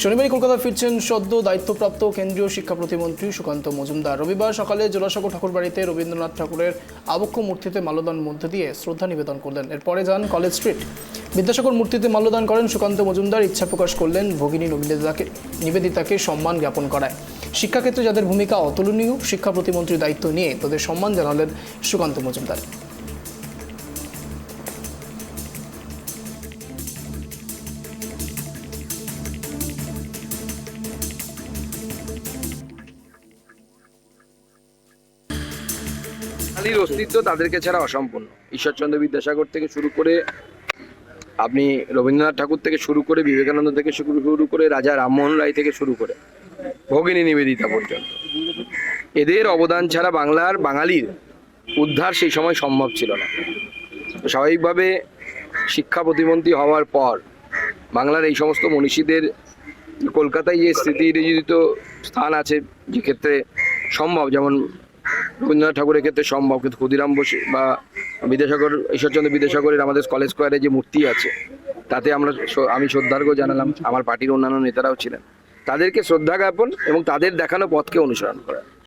শনিবারই কলকাতা ফিরছেন সদ্য দায়িত্বপ্রাপ্ত কেন্দ্রীয় শিক্ষা প্রতিমন্ত্রী সুকান্ত মজুমদার। রবিবার সকালে জোড়াসাঁকো ঠাকুরবাড়িতে রবীন্দ্রনাথ ঠাকুরের আবক্ষ মূর্তিতে মাল্যদান মধ্যে দিয়ে শ্রদ্ধা নিবেদন করলেন। এরপরে যান কলেজ স্ট্রিট। বিদ্যাসাগর মূর্তিতে মাল্যদান করেন সুকান্ত মজুমদার। ইচ্ছা প্রকাশ করলেন ভগিনী নিবেদিতাকে সম্মান জ্ঞাপন করায়। শিক্ষাক্ষেত্রে যাদের ভূমিকা অতুলনীয়, শিক্ষা প্রতিমন্ত্রীর দায়িত্ব নিয়ে তাদের সম্মান জানালেন সুকান্ত মজুমদার। বাঙালির অস্তিত্ব তাদেরকে ছাড়া অসম্পূর্ণ। ঈশ্বরচন্দ্র বিদ্যাসাগর থেকে শুরু করে আপনি রবীন্দ্রনাথ ঠাকুর থেকে শুরু করে বিবেকানন্দ থেকে শুরু করে রাজা রামমোহন রায় থেকে শুরু করে ভগিনী নিবেদিতা পর্যন্ত, এদের অবদান ছাড়া বাঙালির উদ্ধার সেই সময় সম্ভব ছিল না। স্বাভাবিকভাবে শিক্ষা প্রতিমন্ত্রী হওয়ার পর বাংলার এই সমস্ত মনীষীদের কলকাতায় যে স্মৃতিরচিত স্থান আছে, যে ক্ষেত্রে সম্ভব, যেমন রবীন্দ্রনাথ ঠাকুরের ক্ষেত্রে সম্ভব, কিন্তু ক্ষুদিরাম বোস বা বিদ্যাসাগর, ঈশ্বরচন্দ্র বিদ্যাসাগরের আমাদের কলেজ স্কোয়ারে যে মূর্তি আছে তাতে আমি শ্রদ্ধার্ঘ্য জানালাম। আমার পার্টির অন্যান্য নেতারাও ছিলেন। তাদেরকে শ্রদ্ধা জ্ঞাপন এবং তাদের দেখানো পথকে অনুসরণ করা।